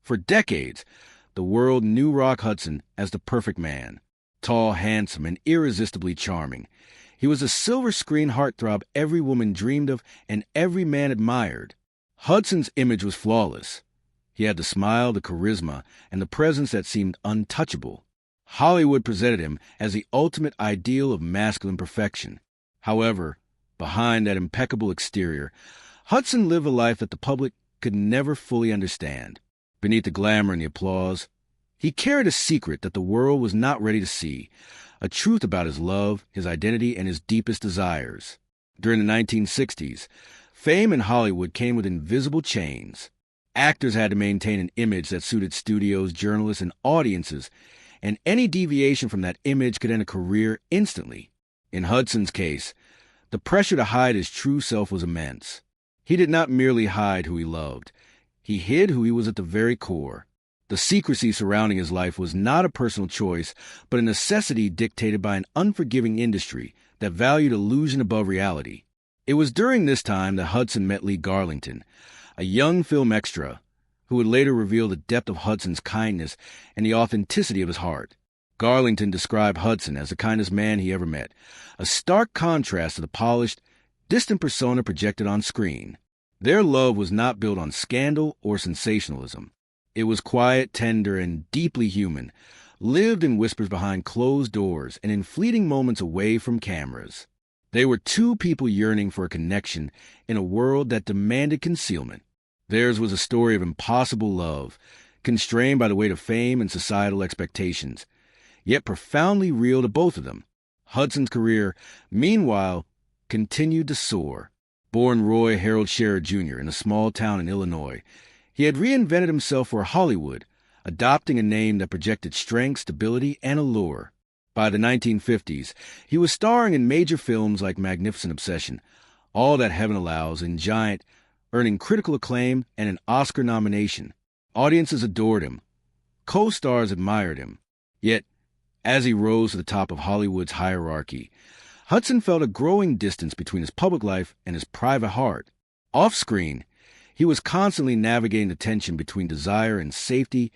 For decades, the world knew Rock Hudson as the perfect man. Tall, handsome, and irresistibly charming. He was a silver screen heartthrob every woman dreamed of and every man admired. Hudson's image was flawless. He had the smile, the charisma, and the presence that seemed untouchable. Hollywood presented him as the ultimate ideal of masculine perfection. However, behind that impeccable exterior, Hudson lived a life that the public could never fully understand. Beneath the glamour and the applause, he carried a secret that the world was not ready to see, a truth about his love, his identity, and his deepest desires. During the 1960s, fame in Hollywood came with invisible chains. Actors had to maintain an image that suited studios, journalists, and audiences, and any deviation from that image could end a career instantly. In Hudson's case, the pressure to hide his true self was immense. He did not merely hide who he loved. He hid who he was at the very core. The secrecy surrounding his life was not a personal choice, but a necessity dictated by an unforgiving industry that valued illusion above reality. It was during this time that Hudson met Lee Garlington, a young film extra, who would later reveal the depth of Hudson's kindness and the authenticity of his heart. Garlington described Hudson as the kindest man he ever met, a stark contrast to the polished, distant persona projected on screen. Their love was not built on scandal or sensationalism. It was quiet, tender, and deeply human, lived in whispers behind closed doors and in fleeting moments away from cameras. They were two people yearning for a connection in a world that demanded concealment. Theirs was a story of impossible love, constrained by the weight of fame and societal expectations, yet profoundly real to both of them. Hudson's career, meanwhile, continued to soar. Born Roy Harold Scherer Jr. in a small town in Illinois, he had reinvented himself for Hollywood, adopting a name that projected strength, stability, and allure. By the 1950s, he was starring in major films like Magnificent Obsession, All That Heaven Allows, and Giant, earning critical acclaim and an Oscar nomination. Audiences adored him. Co-stars admired him. Yet, as he rose to the top of Hollywood's hierarchy, Hudson felt a growing distance between his public life and his private heart. Off-screen, he was constantly navigating the tension between desire and safety,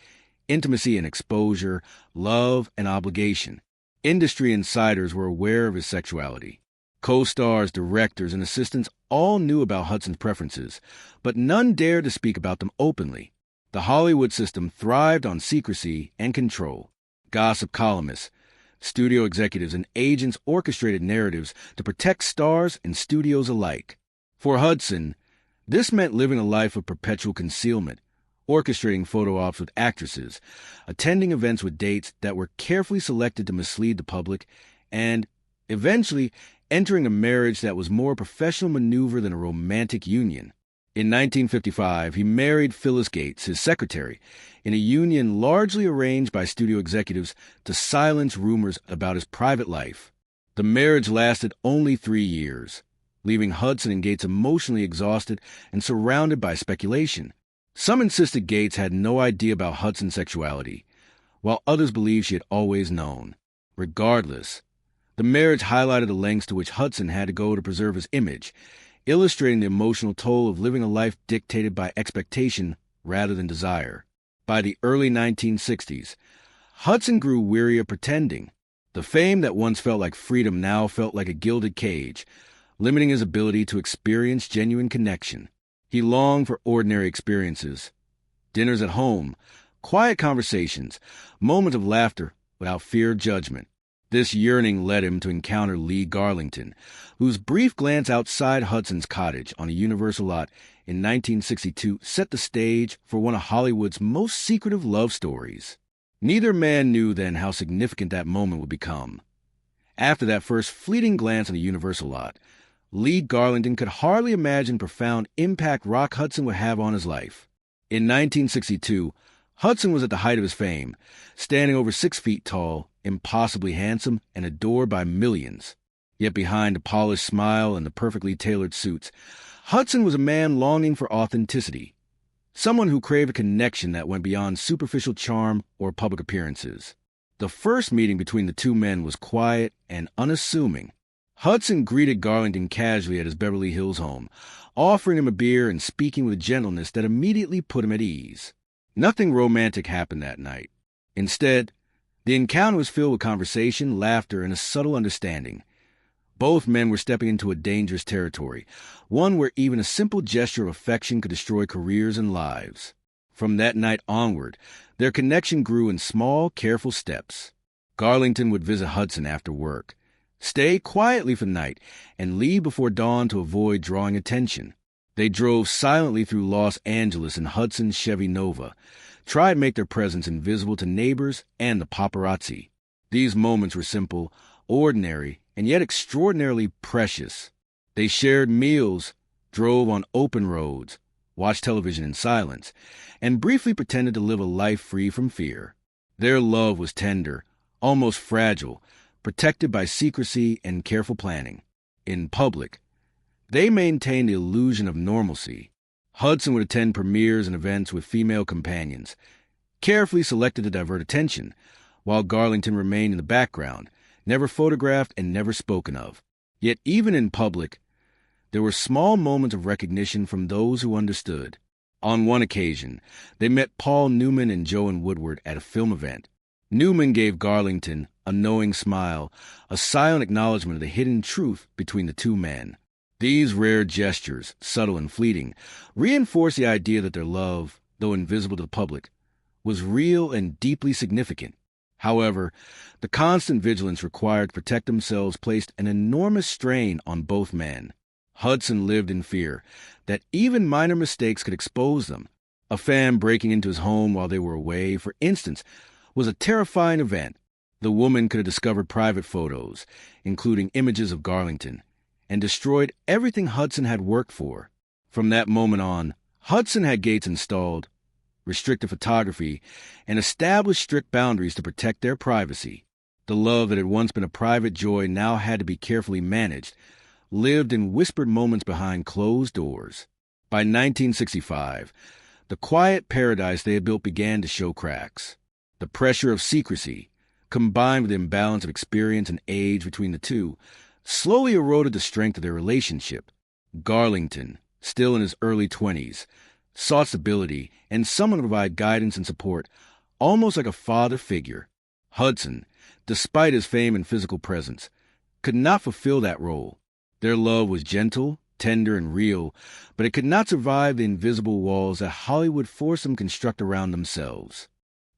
intimacy and exposure, love and obligation. Industry insiders were aware of his sexuality. Co-stars, directors, and assistants all knew about Hudson's preferences, but none dared to speak about them openly. The Hollywood system thrived on secrecy and control. Gossip columnists, studio executives, and agents orchestrated narratives to protect stars and studios alike. For Hudson, this meant living a life of perpetual concealment, orchestrating photo ops with actresses, attending events with dates that were carefully selected to mislead the public, and, eventually, entering a marriage that was more a professional maneuver than a romantic union. In 1955, he married Phyllis Gates, his secretary, in a union largely arranged by studio executives to silence rumors about his private life. The marriage lasted only 3 years, leaving Hudson and Gates emotionally exhausted and surrounded by speculation. Some insisted Gates had no idea about Hudson's sexuality, while others believed she had always known. Regardless, the marriage highlighted the lengths to which Hudson had to go to preserve his image, illustrating the emotional toll of living a life dictated by expectation rather than desire. By the early 1960s, Hudson grew weary of pretending. The fame that once felt like freedom now felt like a gilded cage, limiting his ability to experience genuine connection. He longed for ordinary experiences, dinners at home, quiet conversations, moments of laughter without fear of judgment. This yearning led him to encounter Lee Garlington, whose brief glance outside Hudson's cottage on a Universal lot in 1962 set the stage for one of Hollywood's most secretive love stories. Neither man knew then how significant that moment would become. After that first fleeting glance on the Universal lot, Lee Garlington could hardly imagine the profound impact Rock Hudson would have on his life. In 1962, Hudson was at the height of his fame, standing over 6 feet tall, impossibly handsome, and adored by millions. Yet behind the polished smile and the perfectly tailored suits, Hudson was a man longing for authenticity, someone who craved a connection that went beyond superficial charm or public appearances. The first meeting between the two men was quiet and unassuming. Hudson greeted Garlington casually at his Beverly Hills home, offering him a beer and speaking with a gentleness that immediately put him at ease. Nothing romantic happened that night. Instead, the encounter was filled with conversation, laughter, and a subtle understanding. Both men were stepping into a dangerous territory, one where even a simple gesture of affection could destroy careers and lives. From that night onward, their connection grew in small, careful steps. Garlington would visit Hudson after work, stay quietly for the night, and leave before dawn to avoid drawing attention. They drove silently through Los Angeles in Hudson's Chevy Nova, tried to make their presence invisible to neighbors and the paparazzi. These moments were simple, ordinary, and yet extraordinarily precious. They shared meals, drove on open roads, watched television in silence, and briefly pretended to live a life free from fear. Their love was tender, almost fragile, protected by secrecy and careful planning. In public, they maintained the illusion of normalcy. Hudson would attend premieres and events with female companions, carefully selected to divert attention, while Garlington remained in the background, never photographed and never spoken of. Yet even in public, there were small moments of recognition from those who understood. On one occasion, they met Paul Newman and Joan Woodward at a film event. Newman gave Garlington a knowing smile, a silent acknowledgement of the hidden truth between the two men. These rare gestures, subtle and fleeting, reinforced the idea that their love, though invisible to the public, was real and deeply significant. However, the constant vigilance required to protect themselves placed an enormous strain on both men. Hudson lived in fear that even minor mistakes could expose them. A fan breaking into his home while they were away, for instance, was a terrifying event. The woman could have discovered private photos, including images of Garlington, and destroyed everything Hudson had worked for. From that moment on, Hudson had gates installed, restricted photography, and established strict boundaries to protect their privacy. The love that had once been a private joy now had to be carefully managed, lived in whispered moments behind closed doors. By 1965, the quiet paradise they had built began to show cracks. The pressure of secrecy, combined with the imbalance of experience and age between the two, slowly eroded the strength of their relationship. Garlington, still in his early 20s, sought stability and someone to provide guidance and support, almost like a father figure. Hudson, despite his fame and physical presence, could not fulfill that role. Their love was gentle, tender, and real, but it could not survive the invisible walls that Hollywood forced them to construct around themselves.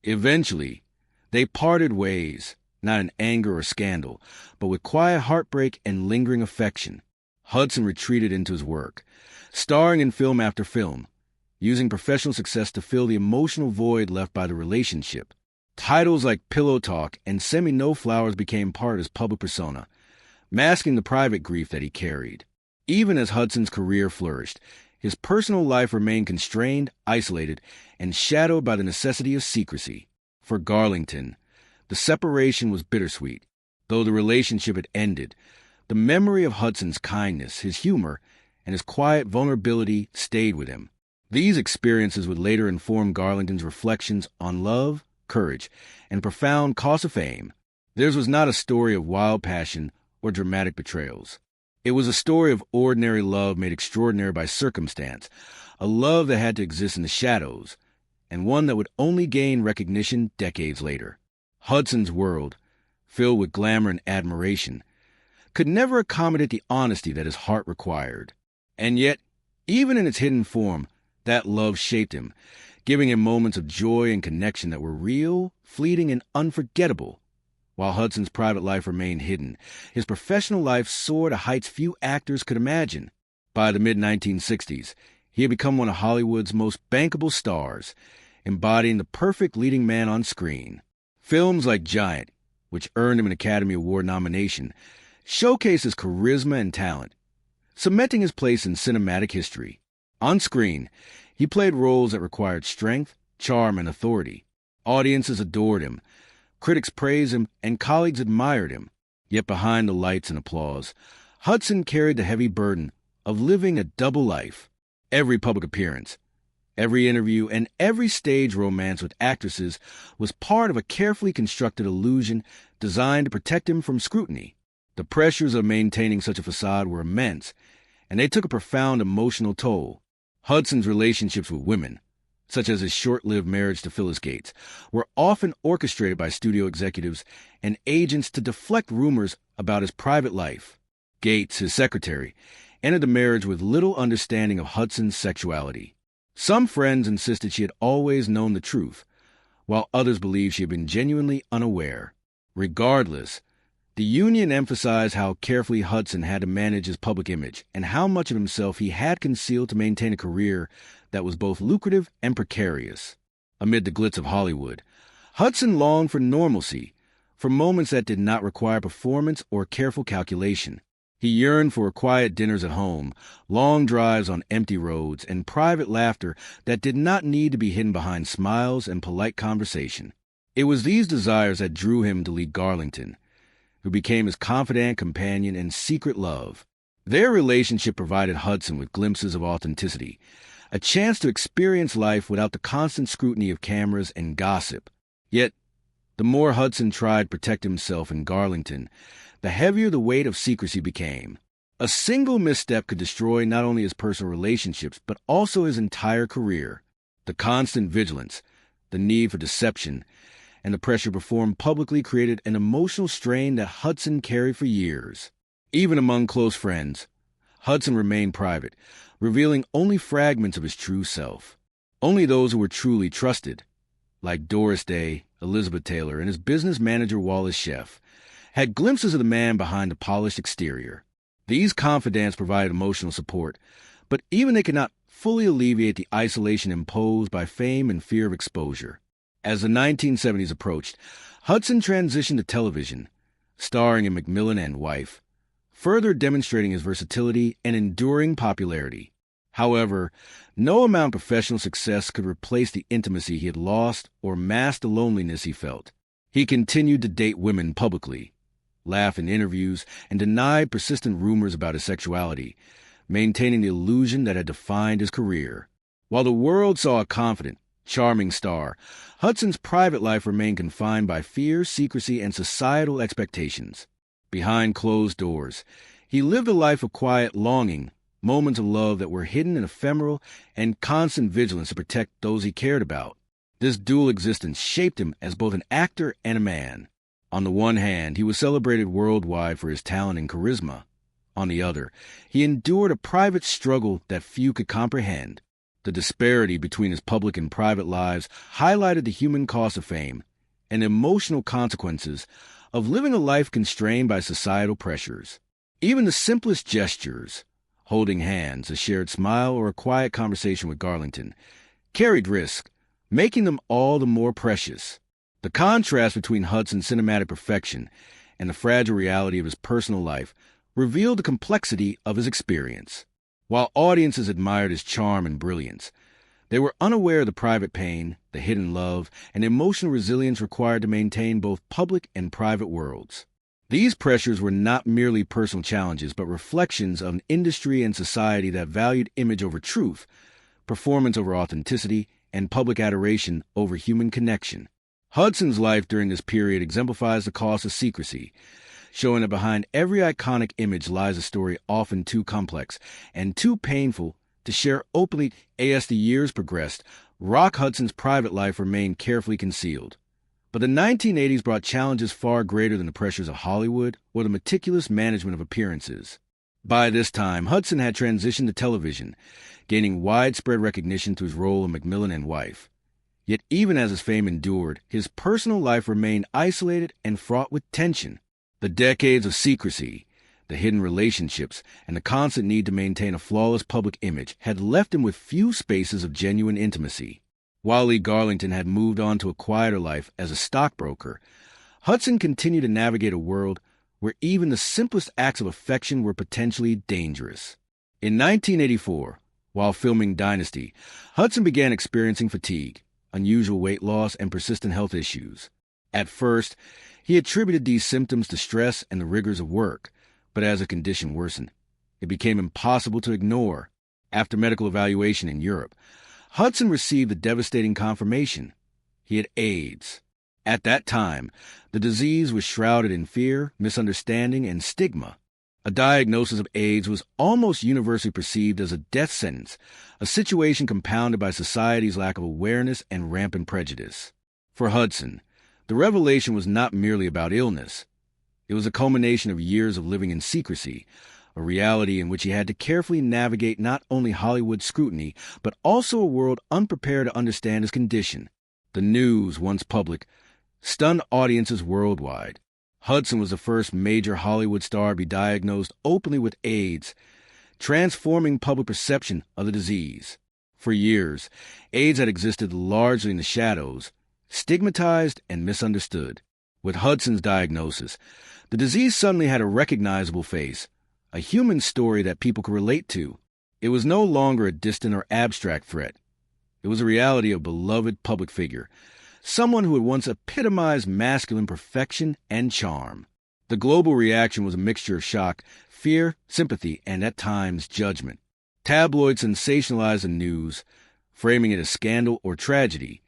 Eventually, they parted ways, not in anger or scandal, but with quiet heartbreak and lingering affection. Hudson retreated into his work, starring in film after film, using professional success to fill the emotional void left by the relationship. Titles like Pillow Talk and Send Me No Flowers became part of his public persona, masking the private grief that he carried. Even as Hudson's career flourished, his personal life remained constrained, isolated, and shadowed by the necessity of secrecy. For Garlington, the separation was bittersweet. Though the relationship had ended, the memory of Hudson's kindness, his humor, and his quiet vulnerability stayed with him. These experiences would later inform Garlington's reflections on love, courage, and profound cost of fame. Theirs was not a story of wild passion or dramatic betrayals. It was a story of ordinary love made extraordinary by circumstance, a love that had to exist in the shadows, and one that would only gain recognition decades later. Hudson's world, filled with glamour and admiration, could never accommodate the honesty that his heart required. And yet, even in its hidden form, that love shaped him, giving him moments of joy and connection that were real, fleeting, and unforgettable. While Hudson's private life remained hidden, his professional life soared to heights few actors could imagine. By the mid-1960s, he had become one of Hollywood's most bankable stars, embodying the perfect leading man on screen. Films like Giant, which earned him an Academy Award nomination, showcased his charisma and talent, cementing his place in cinematic history. On screen, he played roles that required strength, charm, and authority. Audiences adored him, critics praised him, and colleagues admired him. Yet behind the lights and applause, Hudson carried the heavy burden of living a double life. Every public appearance, every interview, and every stage romance with actresses was part of a carefully constructed illusion designed to protect him from scrutiny. The pressures of maintaining such a facade were immense, and they took a profound emotional toll. Hudson's relationships with women, such as his short-lived marriage to Phyllis Gates, were often orchestrated by studio executives and agents to deflect rumors about his private life. Gates, his secretary, entered the marriage with little understanding of Hudson's sexuality. Some friends insisted she had always known the truth, while others believed she had been genuinely unaware. Regardless, the union emphasized how carefully Hudson had to manage his public image and how much of himself he had concealed to maintain a career that was both lucrative and precarious. Amid the glitz of Hollywood, Hudson longed for normalcy, for moments that did not require performance or careful calculation. He yearned for quiet dinners at home, long drives on empty roads, and private laughter that did not need to be hidden behind smiles and polite conversation. It was these desires that drew him to Lee Garlington, who became his confidant, companion, and secret love. Their relationship provided Hudson with glimpses of authenticity, a chance to experience life without the constant scrutiny of cameras and gossip. Yet, the more Hudson tried to protect himself and Garlington, the heavier the weight of secrecy became. A single misstep could destroy not only his personal relationships, but also his entire career. The constant vigilance, the need for deception, and the pressure to perform publicly created an emotional strain that Hudson carried for years. Even among close friends, Hudson remained private, revealing only fragments of his true self. Only those who were truly trusted, like Doris Day, Elizabeth Taylor, and his business manager Wallace Sheff, had glimpses of the man behind the polished exterior. These confidants provided emotional support, but even they could not fully alleviate the isolation imposed by fame and fear of exposure. As the 1970s approached, Hudson transitioned to television, starring in Macmillan and Wife, further demonstrating his versatility and enduring popularity. However, no amount of professional success could replace the intimacy he had lost or mask the loneliness he felt. He continued to date women publicly, laugh in interviews, and denied persistent rumors about his sexuality, maintaining the illusion that had defined his career. While the world saw a confident, charming star, Hudson's private life remained confined by fear, secrecy, and societal expectations. Behind closed doors, he lived a life of quiet longing, moments of love that were hidden and ephemeral, and constant vigilance to protect those he cared about. This dual existence shaped him as both an actor and a man. On the one hand, he was celebrated worldwide for his talent and charisma. On the other, he endured a private struggle that few could comprehend. The disparity between his public and private lives highlighted the human cost of fame and the emotional consequences of living a life constrained by societal pressures. Even the simplest gestures, holding hands, a shared smile, or a quiet conversation with Garlington, carried risk, making them all the more precious. The contrast between Hudson's cinematic perfection and the fragile reality of his personal life revealed the complexity of his experience. While audiences admired his charm and brilliance, they were unaware of the private pain, the hidden love, and emotional resilience required to maintain both public and private worlds. These pressures were not merely personal challenges, but reflections of an industry and society that valued image over truth, performance over authenticity, and public adoration over human connection. Hudson's life during this period exemplifies the cost of secrecy, showing that behind every iconic image lies a story often too complex and too painful to share openly. As the years progressed, Rock Hudson's private life remained carefully concealed. But the 1980s brought challenges far greater than the pressures of Hollywood or the meticulous management of appearances. By this time, Hudson had transitioned to television, gaining widespread recognition through his role in Macmillan and Wife. Yet even as his fame endured, his personal life remained isolated and fraught with tension. The decades of secrecy, the hidden relationships, and the constant need to maintain a flawless public image had left him with few spaces of genuine intimacy. While Lee Garlington had moved on to a quieter life as a stockbroker, Hudson continued to navigate a world where even the simplest acts of affection were potentially dangerous. In 1984, while filming Dynasty, Hudson began experiencing fatigue, unusual weight loss, and persistent health issues. At first, he attributed these symptoms to stress and the rigors of work, but as the condition worsened, it became impossible to ignore. After medical evaluation in Europe, Hudson received the devastating confirmation he had AIDS. At that time, the disease was shrouded in fear, misunderstanding, and stigma. A diagnosis of AIDS was almost universally perceived as a death sentence, a situation compounded by society's lack of awareness and rampant prejudice. For Hudson, the revelation was not merely about illness. It was a culmination of years of living in secrecy, a reality in which he had to carefully navigate not only Hollywood scrutiny, but also a world unprepared to understand his condition. The news, once public, stunned audiences worldwide. Hudson was the first major Hollywood star to be diagnosed openly with AIDS, transforming public perception of the disease. For years, AIDS had existed largely in the shadows, stigmatized and misunderstood. With Hudson's diagnosis, the disease suddenly had a recognizable face, a human story that people could relate to. It was no longer a distant or abstract threat. It was a reality of a beloved public figure, someone who had once epitomized masculine perfection and charm. The global reaction was a mixture of shock, fear, sympathy, and at times judgment. Tabloids sensationalized the news, framing it as scandal or tragedy,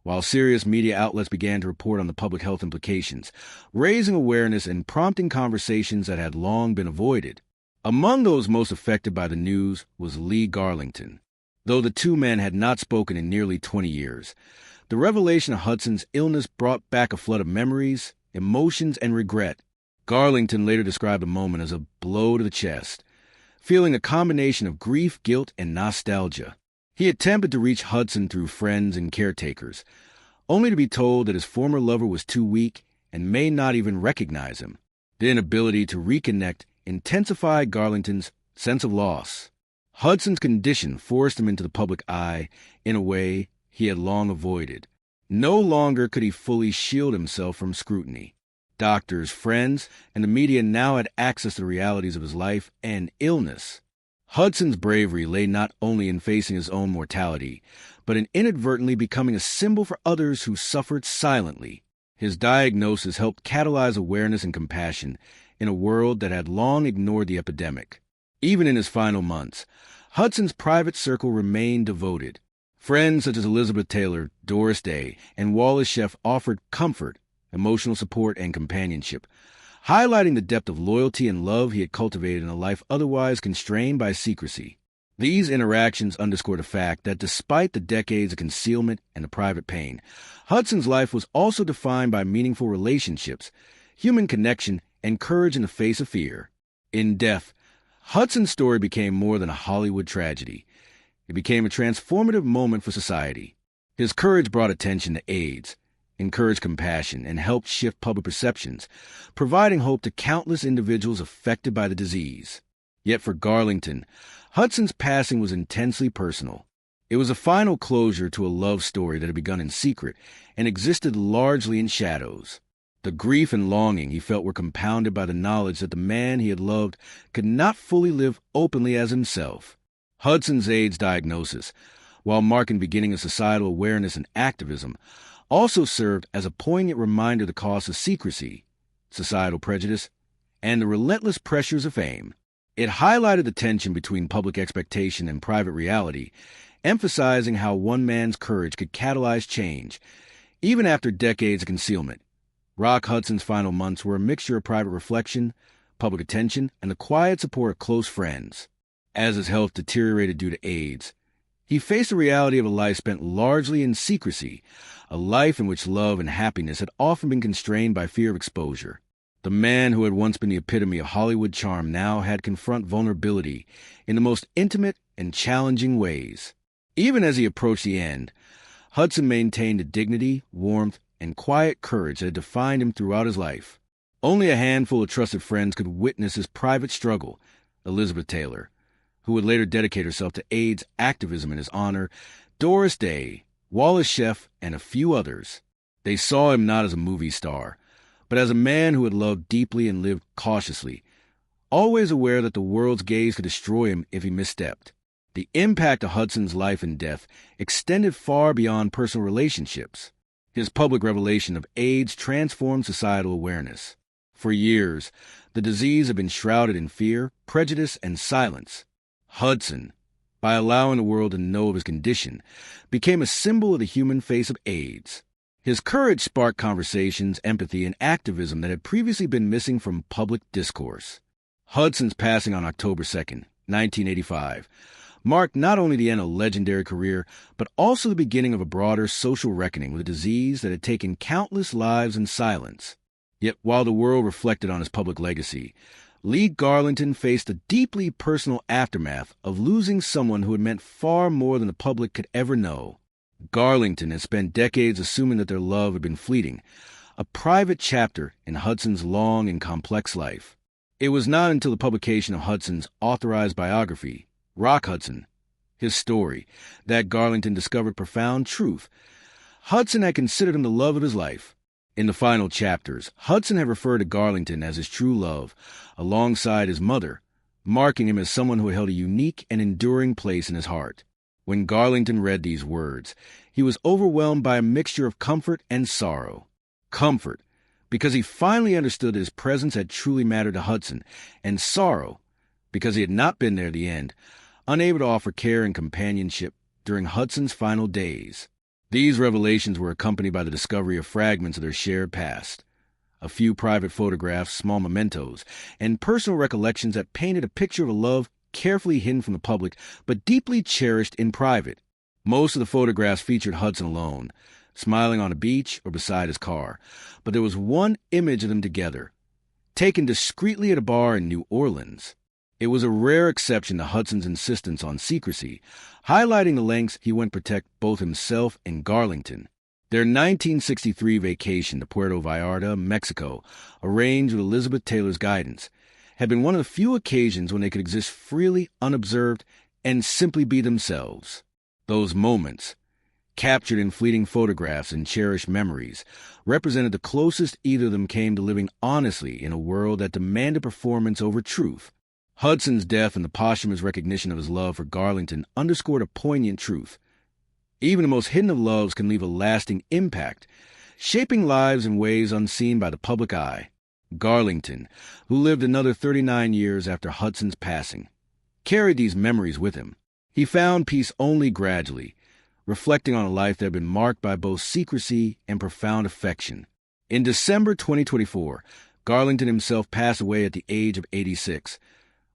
while serious media outlets began to report on the public health implications, raising awareness and prompting conversations that had long been avoided. Among those most affected by the news was Lee Garlington. Though the two men had not spoken in nearly 20 years, the revelation of Hudson's illness brought back a flood of memories, emotions, and regret. Garlington later described the moment as a blow to the chest, feeling a combination of grief, guilt, and nostalgia. He attempted to reach Hudson through friends and caretakers, only to be told that his former lover was too weak and may not even recognize him. The inability to reconnect intensified Garlington's sense of loss. Hudson's condition forced him into the public eye in a way he had long avoided. No longer could he fully shield himself from scrutiny. Doctors, friends, and the media now had access to the realities of his life and illness. Hudson's bravery lay not only in facing his own mortality, but in inadvertently becoming a symbol for others who suffered silently. His diagnosis helped catalyze awareness and compassion in a world that had long ignored the epidemic. Even in his final months, Hudson's private circle remained devoted. Friends such as Elizabeth Taylor, Doris Day, and Wallace Sheff offered comfort, emotional support, and companionship, highlighting the depth of loyalty and love he had cultivated in a life otherwise constrained by secrecy. These interactions underscore the fact that despite the decades of concealment and the private pain, Hudson's life was also defined by meaningful relationships, human connection, and courage in the face of fear. In death, Hudson's story became more than a Hollywood tragedy. It became a transformative moment for society. His courage brought attention to AIDS, encouraged compassion, and helped shift public perceptions, providing hope to countless individuals affected by the disease. Yet for Garlington, Hudson's passing was intensely personal. It was a final closure to a love story that had begun in secret and existed largely in shadows. The grief and longing he felt were compounded by the knowledge that the man he had loved could not fully live openly as himself. Hudson's AIDS diagnosis, while marking the beginning of societal awareness and activism, also served as a poignant reminder of the cost of secrecy, societal prejudice, and the relentless pressures of fame. It highlighted the tension between public expectation and private reality, emphasizing how one man's courage could catalyze change, even after decades of concealment. Rock Hudson's final months were a mixture of private reflection, public attention, and the quiet support of close friends. As his health deteriorated due to AIDS, he faced the reality of a life spent largely in secrecy, a life in which love and happiness had often been constrained by fear of exposure. The man who had once been the epitome of Hollywood charm now had to confront vulnerability in the most intimate and challenging ways. Even as he approached the end, Hudson maintained the dignity, warmth, and quiet courage that had defined him throughout his life. Only a handful of trusted friends could witness his private struggle. Elizabeth Taylor, who would later dedicate herself to AIDS activism in his honor, Doris Day, Wallace Sheff, and a few others. They saw him not as a movie star, but as a man who had loved deeply and lived cautiously, always aware that the world's gaze could destroy him if he misstepped. The impact of Hudson's life and death extended far beyond personal relationships. His public revelation of AIDS transformed societal awareness. For years, the disease had been shrouded in fear, prejudice, and silence. Hudson, by allowing the world to know of his condition, became a symbol of the human face of AIDS. His courage sparked conversations, empathy, and activism that had previously been missing from public discourse. Hudson's passing on October 2nd, 1985, marked not only the end of a legendary career, but also the beginning of a broader social reckoning with a disease that had taken countless lives in silence. Yet while the world reflected on his public legacy, Lee Garlington faced a deeply personal aftermath of losing someone who had meant far more than the public could ever know. Garlington had spent decades assuming that their love had been fleeting, a private chapter in Hudson's long and complex life. It was not until the publication of Hudson's authorized biography, Rock Hudson, his story, that Garlington discovered profound truth. Hudson had considered him the love of his life. In the final chapters, Hudson had referred to Garlington as his true love, alongside his mother, marking him as someone who had held a unique and enduring place in his heart. When Garlington read these words, he was overwhelmed by a mixture of comfort and sorrow. Comfort, because he finally understood that his presence had truly mattered to Hudson, and sorrow, because he had not been there at the end, unable to offer care and companionship during Hudson's final days. These revelations were accompanied by the discovery of fragments of their shared past, a few private photographs, small mementos, and personal recollections that painted a picture of a love carefully hidden from the public, but deeply cherished in private. Most of the photographs featured Hudson alone, smiling on a beach or beside his car, but there was one image of them together, taken discreetly at a bar in New Orleans. It was a rare exception to Hudson's insistence on secrecy, highlighting the lengths he went to protect both himself and Garlington. Their 1963 vacation to Puerto Vallarta, Mexico, arranged with Elizabeth Taylor's guidance, had been one of the few occasions when they could exist freely, unobserved, and simply be themselves. Those moments, captured in fleeting photographs and cherished memories, represented the closest either of them came to living honestly in a world that demanded performance over truth. Hudson's death and the posthumous recognition of his love for Garlington underscored a poignant truth. Even the most hidden of loves can leave a lasting impact, shaping lives in ways unseen by the public eye. Garlington, who lived another 39 years after Hudson's passing, carried these memories with him. He found peace only gradually, reflecting on a life that had been marked by both secrecy and profound affection. In December 2024, Garlington himself passed away at the age of 86,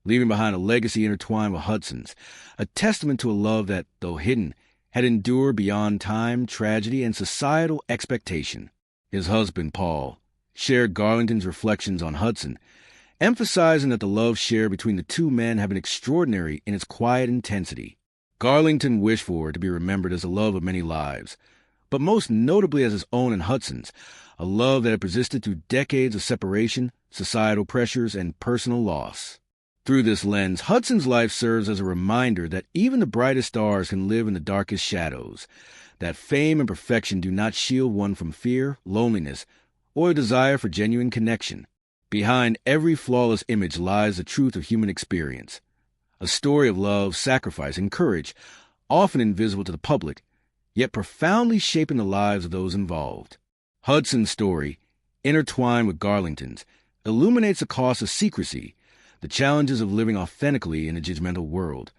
leaving behind a legacy intertwined with Hudson's, a testament to a love that, though hidden, had endured beyond time, tragedy, and societal expectation. His husband, Paul, shared Garlington's reflections on Hudson, emphasizing that the love shared between the two men had been extraordinary in its quiet intensity. Garlington wished for it to be remembered as a love of many lives, but most notably as his own and Hudson's, a love that had persisted through decades of separation, societal pressures, and personal loss. Through this lens, Hudson's life serves as a reminder that even the brightest stars can live in the darkest shadows, that fame and perfection do not shield one from fear, loneliness, or a desire for genuine connection. Behind every flawless image lies the truth of human experience, a story of love, sacrifice, and courage, often invisible to the public, yet profoundly shaping the lives of those involved. Hudson's story, intertwined with Garlington's, illuminates the cost of secrecy, the challenges of living authentically in a judgmental world,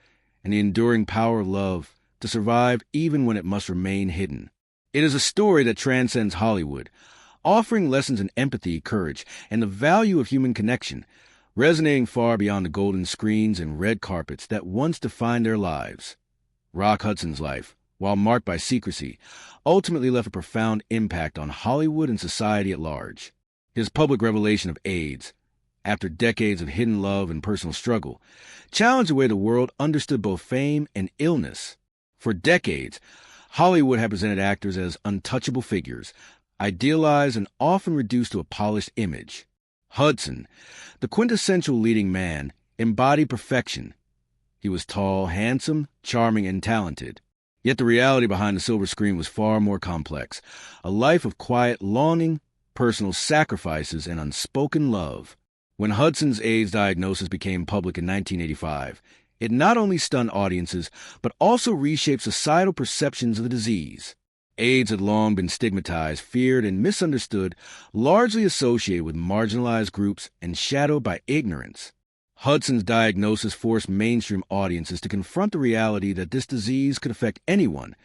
and the enduring power of love to survive even when it must remain hidden. It is a story that transcends Hollywood, offering lessons in empathy, courage, and the value of human connection, resonating far beyond the golden screens and red carpets that once defined their lives. Rock Hudson's life, while marked by secrecy, ultimately left a profound impact on Hollywood and society at large. His public revelation of AIDS, after decades of hidden love and personal struggle, challenged the way the world understood both fame and illness. For decades, Hollywood had presented actors as untouchable figures, idealized and often reduced to a polished image. Hudson, the quintessential leading man, embodied perfection. He was tall, handsome, charming, and talented. Yet the reality behind the silver screen was far more complex, a life of quiet longing, personal sacrifices, and unspoken love. When Hudson's AIDS diagnosis became public in 1985, it not only stunned audiences, but also reshaped societal perceptions of the disease. AIDS had long been stigmatized, feared, and misunderstood, largely associated with marginalized groups and shadowed by ignorance. Hudson's diagnosis forced mainstream audiences to confront the reality that this disease could affect anyone,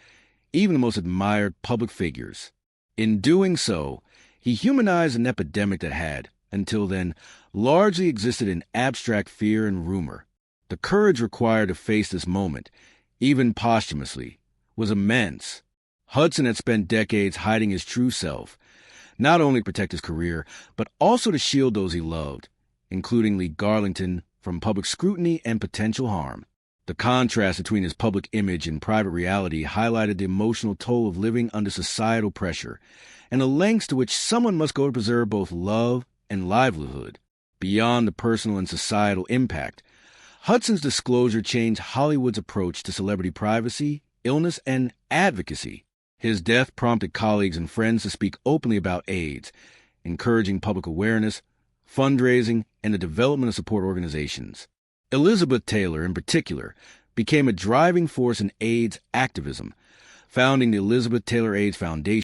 even the most admired public figures. In doing so, he humanized an epidemic that had, until then, largely existed in abstract fear and rumor. The courage required to face this moment, even posthumously, was immense. Hudson had spent decades hiding his true self, not only to protect his career, but also to shield those he loved, including Lee Garlington, from public scrutiny and potential harm. The contrast between his public image and private reality highlighted the emotional toll of living under societal pressure and the lengths to which someone must go to preserve both love and livelihood. Beyond the personal and societal impact, Hudson's disclosure changed Hollywood's approach to celebrity privacy, illness, and advocacy. His death prompted colleagues and friends to speak openly about AIDS, encouraging public awareness, fundraising, and the development of support organizations. Elizabeth Taylor, in particular, became a driving force in AIDS activism, founding the Elizabeth Taylor AIDS Foundation